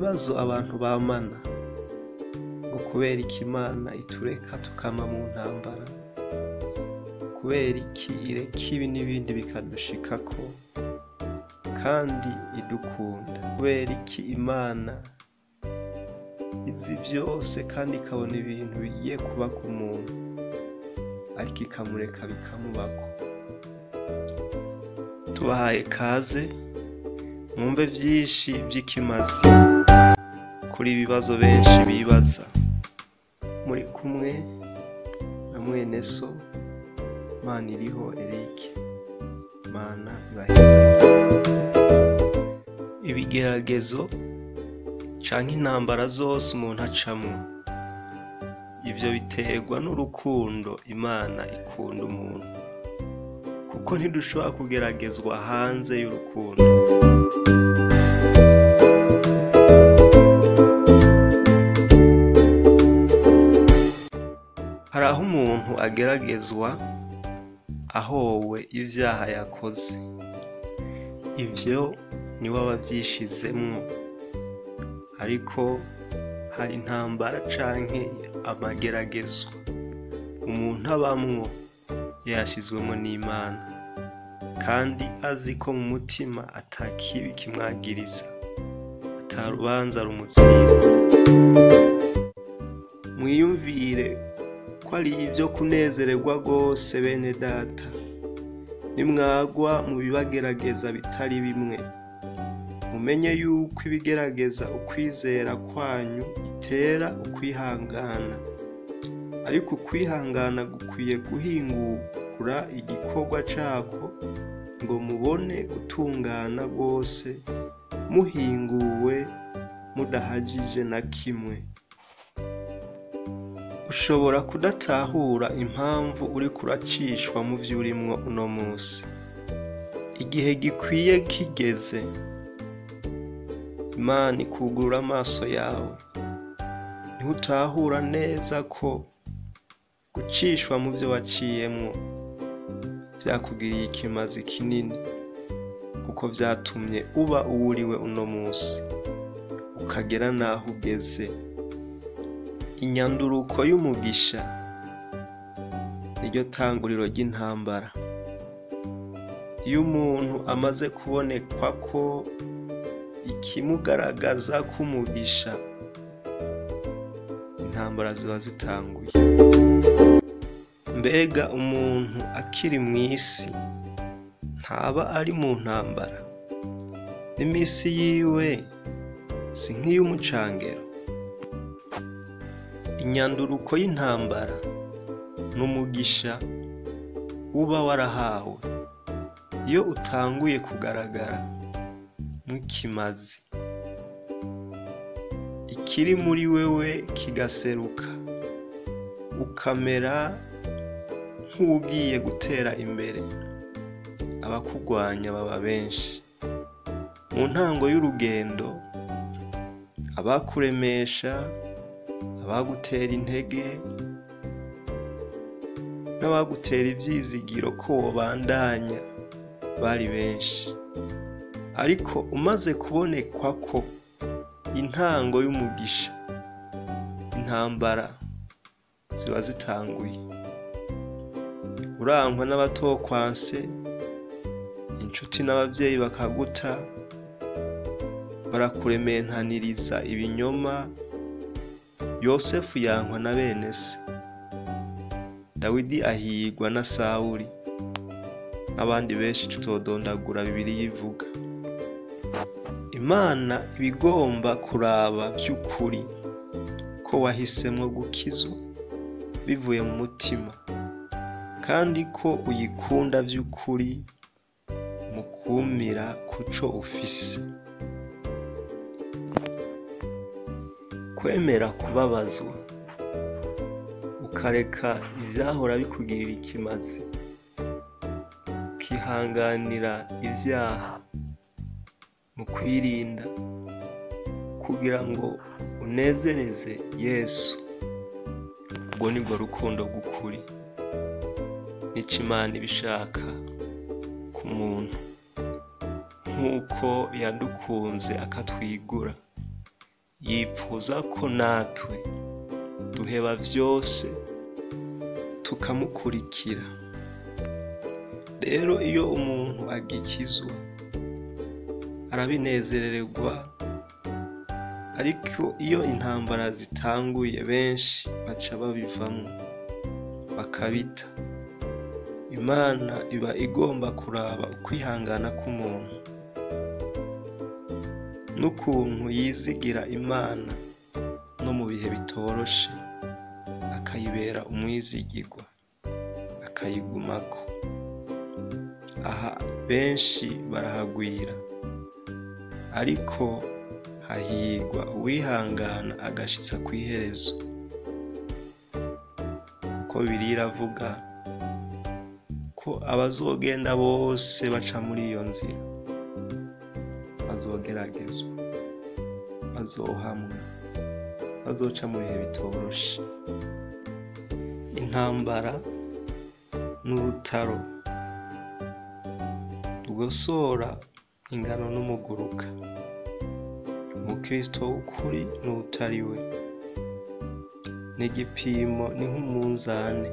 ibibazo abantu bamana ngo kubera iki Imana itureka tukama mu ntambara, kubera iki ireka ibi n'ibindi bikadushikako kandi idukunda, kubera iki Imana izi byose kandi ikabona ibintu bigiye kuba ku muntu ariko ikamureka bikamubako. Tubahaye kaze mwumve byinshi by'ikimazi kuri ibibazo benshi bibaza. Muri kumwe na mwene so Maniriho Eric. Mana ibaheze. Ibigeragezo canke intambara zose umuntu acamwo, ivyo biterwa n'urukundo Imana ikunda umuntu, kuko ntidushobora kugeragezwa hanze y'urukundo. Hari aho umuntu ageragezwa ahowe ivyaha yakoze, ivyo niwe aba avyishizemwo, ariko hari intambara canke amageragezo umuntu abamwo yashizwemo n'Imana, kandi azi ko mu mutima atakibi kimwagiriza, atarubanza rumutsinda. Mwiyumvire ko ari ibyo kunezererwa rwose bene data nimwagwa mu bibagerageza bitari bimwe, mumenye yuko ibigerageza ukwizera kwanyu bitera ukwihangana, ariko ukwihangana gukwiye guhingura igikorwa cako ngo mubone gutungana rwose, muhinguwe mudahagije na kimwe. Ushobora kudatahura impamvu uri kuracishwa mu vyo urimwo uno musi. Igihe gikwiye kigeze Imana ikugurura amaso yawe, niho utahura neza ko gucishwa mu vyo waciyemwo vyakugiriye ikimazi kinini, kuko vyatumye uba uwuriwe uno musi, ukagera naho ugeze. Inyanduruko y'umugisha niryo tanguriro ry'intambara. Iyo umuntu amaze kubonekwa ko ikimugaragaza k'umugisha, intambara ziba zitanguye. Mbega umuntu akiri mu isi ntaba ari mu ntambara? N'imisi yiwe si nk'iy'umucangero. Inyanduruko y'intambara n'umugisha uba warahawe iyo utanguye kugaragara nk'ikimazi, ikiri muri wewe kigaseruka, ukamera nk'ugiye gutera imbere. Abakugwanya baba benshi. Mu ntango y'urugendo, abakuremesha, abagutera intege, n'abagutera ivyizigiro ko wobandanya bari benshi, ariko umaze kubonekwa ko intango y'umugisha, intambara ziba zitanguye. Urankwa n'abatokwanse, inshuti n'abavyeyi bakaguta, barakurementaniriza ibinyoma. Yosefu yankwa na bene se, Dawidi ahigwa na Sawuli, n'abandi benshi tutodondagura Bibiliya ivuga. Imana ibigomba kuraba by'ukuri ko wahisemwo gukizwa bivuye mu mutima, kandi ko uyikunda by'ukuri mu kumira kuco ufise. Kwemera kubabazwa ukareka ivyahora bikugirira ikimazi, ukihanganira ivyaha mu kwirinda kugira ngo unezereze Yesu, ubwo nibwo rukundo rw'ukuri. Nico Imana ibishaka ku muntu, nk'uko yadukunze akatwigura yipfuza ko natwe duheba vyose tukamukurikira. Rero iyo umuntu agikizwa arabinezererwa, ariko iyo intambara zitanguye benshi baca babivamwo bakabita. Imana iba igomba kuraba ukwihangana k'umuntu n'ukuntu yizigira Imana no mu bihe bitoroshe akayibera umwizigirwa akayigumako. Aha benshi barahagwira, ariko hahirwa uwihangana agashitsa kw'iherezo, kuko Bibiliya iravuga ko abazogenda bose baca muri iyo nzira bazogeragezwa, bazohamwa, bazoca mu bihe bitoroshe. Intambara n'urutaro rugosora ingano n'umuguruka. Umukristo w'ukuri n'utariwe n'igipimo, ni nk'umunzane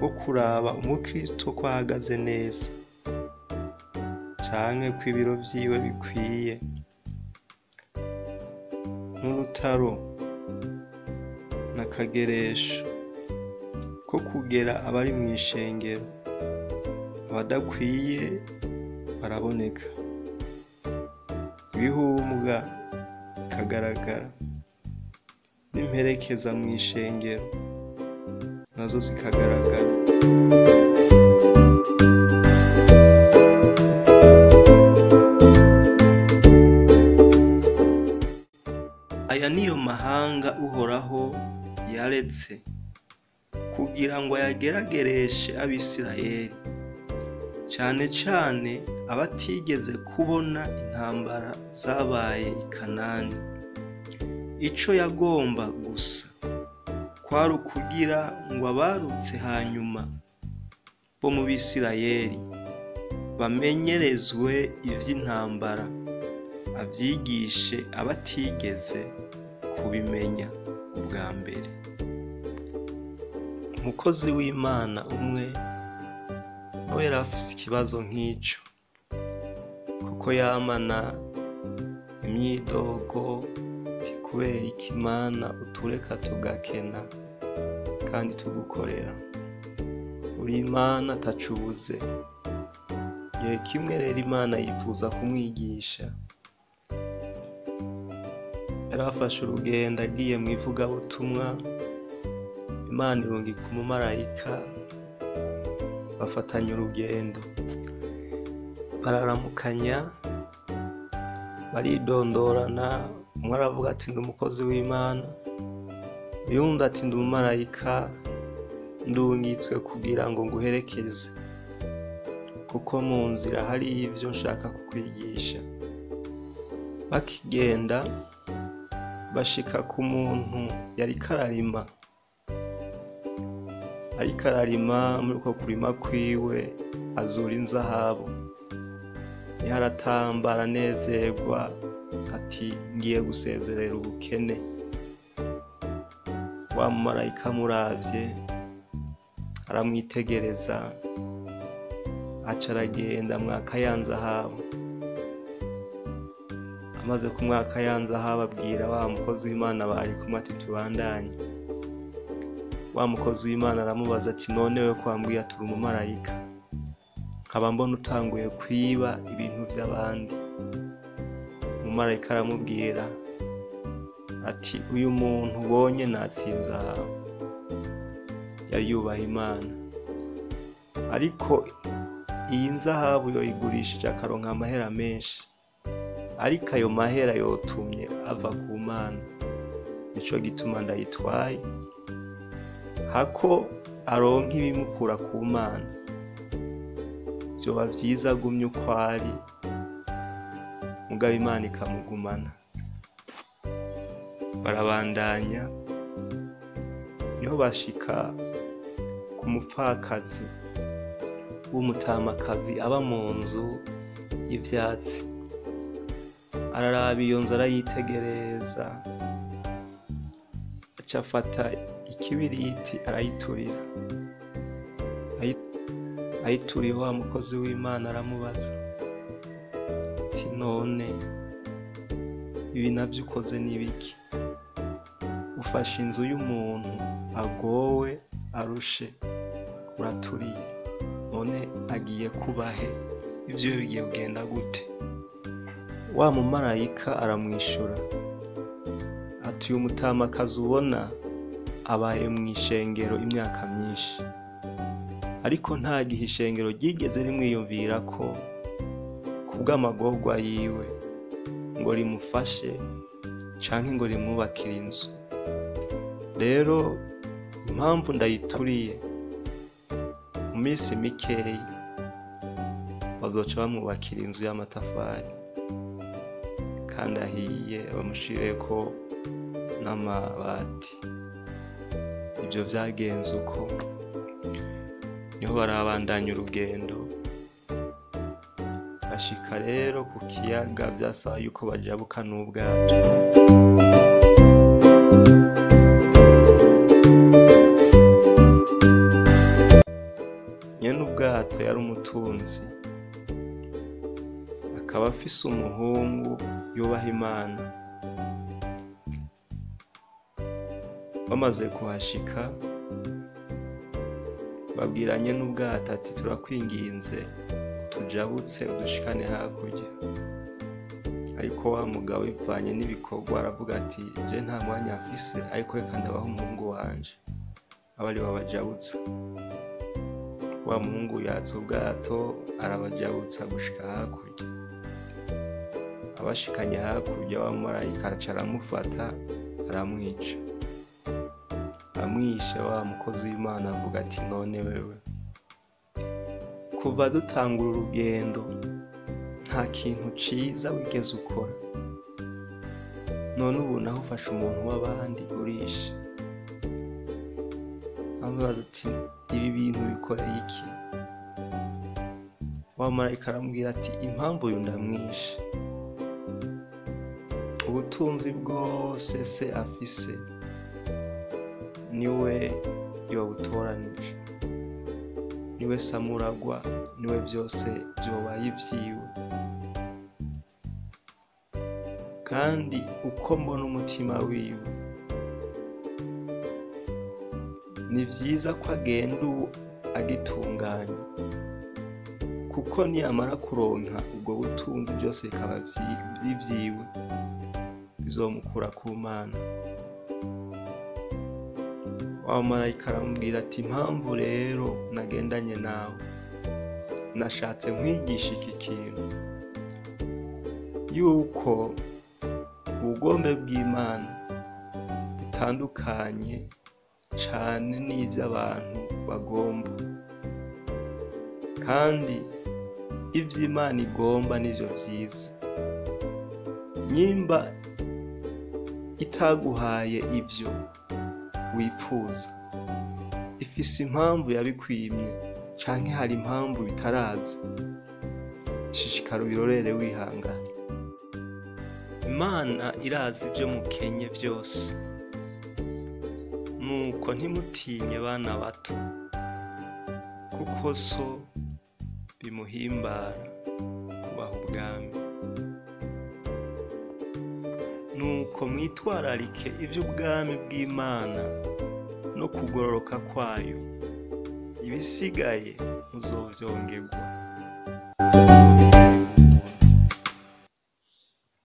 wo kuraba umukristo ko ahagaze neza canke ko ibiro vyiwe bikwiye. N'urutaro n'akageresho ko kugera abari mw'ishengero, abadakwiye baraboneka, ibihumuga bikagaragara, n'imperekeza mw'ishengero nazo zikagaragara. Aya niyo mahanga Uhoraho yaretse kugira ngo yageragereshe Abisirayeli, cane cane abatigeze kubona intambara zabaye i Kanani. Ico yagomba gusa kwari ukugira ngo abarutse hanyuma bo mu Bisirayeli bamenyerezwe ivy'intambara, avyigishe abatigeze kubimenya ubwa mbere. Umukozi w'Imana umwe nawe yari afise ikibazo nk'ico, kuko yamana imyidogo ati kubera iki Mana utureka tugakena kandi tugukorera? Uri Imana atacubuze. Igihe kimwe rero Imana yifuza kumwigisha, yarafashe urugendo agiye mu ivugabutumwa. Imana irungika umumarayika, bafatanya urugendo, bararamukanya, baridondorana. Umwe aravuga ati ndi umukozi w'Imana, uyundi ati ndi umumarayika ndungitswe kugira ngo nguherekeze, kuko mu nzira hari ivyo nshaka kukwigisha. Bakigenda bashika ku muntu yariko ararima, ariko ararima. Muri uko kurima kwiwe azura inzahabu, yaratamba aranezerwa ati ngiye gusezerera ubukene. Wa mumarayika amuravye aramwitegereza, aca aragenda mwaka ya nzahabu. Amaze kumwaka ya nzahabu abwira wa mukozi w'Imana bari kumwe ati tubandanye. Wa mukozi w'Imana aramubaza ati none we kwambwiye turi umumarayika, nkaba mbona utanguye kwiba ibintu by'abandi? Umumarayika aramubwira ati uyu muntu ubonye natsinze aha, yari yubaha Imana, ariko iyi nzahabu yoyigurishije akaronka amahera menshi, ariko ayo mahera yotumye ava ku Mana, nico gituma ndayitwaye. Hako aronka ibimukura ku Mana, vyoba vyiza agumye uko ari, mugabo Imana ikamugumana. Barabandanya, niho bashika ku mupfakazi w'umutamakazi aba mu nzu y'ivyatsi. araraba iyo nzu arayitegereza, aca afata ikibiriti arayiturira. Ayituriye wa mukozi w'Imana aramubaza ati none ibi navyo ukoze n'ibiki? Ufashe inzu y'umuntu agowe arushe uraturiye, none agiye kubahe? Ivyo bigiye kugenda gute? Wa mumarayika aramwishura ati uyu mutamakazi ubona abaye mw'ishengero imyaka myinshi, ariko nta gihe ishengero ryigeze rimwiyumvira ko kubw'amagorwa yiwe ngo rimufashe canke ngo rimwubakire inzu. Rero impamvu ndayituriye, mu minsi mikeyi bazoca bamwubakira inzu y'amatafari kandi ahiye, bamushireko n'amabati. Ivyo vyagenze uko, niho barabandanya urugendo. Bashika rero ku kiyaga, vyasaba yuko bajabuka n'ubwato. Nyene ubwato yari umutunzi, akaba afise umuhungu yubaha Imana. Bamaze kuhashika babwiranye n'ubwato ati turakwinginze tujabutse udushikane hakurya. Ariko wa mugabo bivanye n'ibikorwa aravuga ati je nta mwanya afise, ariko reka ndabaho umuhungu wanje aba ari babajabutsa. Wa muhungu yatsa ubwato arabajabutsa gushika hakurya. Abashikanye hakurya wa marayika araca aramufata aramwica. Amwishe wa mukozi w'Imana avuga ati none wewe kuva dutangura urugendo nta kintu ciza wigeze ukora, none ubu naho ufashe umuntu w'abandi urishe. Amubaza ati ibi bintu bikoreye iki? Wa marayika aramubwira ati impamvu uyu ndamwishe, ubutunzi bwose se afise niwe yobutoranije, niwe samuragwa, niwe byose byobaye ivyiwe. Kandi uko mbona umutima wiwe, ni vyiza ko agenda agitunganya, kuko niyamara kuronka ubwo butunzi byose bikaba vyiwe, bizomukura ku Mana. Wa marayika aramubwira ati impamvu rero nagendanye nawe, nashatse nkwigisha iki kintu, yuko ubugombe bw'Imana butandukanye cane n'ivy'abantu bagomba, kandi ivy'Imana igomba nivyo vyiza. Nyimba itaguhaye ivyo wipfuza, ifise impamvu yabikwimye canke hari impamvu bitaraza. Shishikara ubirorere wihangana. Imana irazi ivyo mukenye vyose, nuko ntimutinye bana bato, kuko so bimuhimbara kubaha ubwami. Nuko mwitwararike ivy'ubwami bw'Imana no kugororoka kwayo, ibisigaye muzovyongerwa.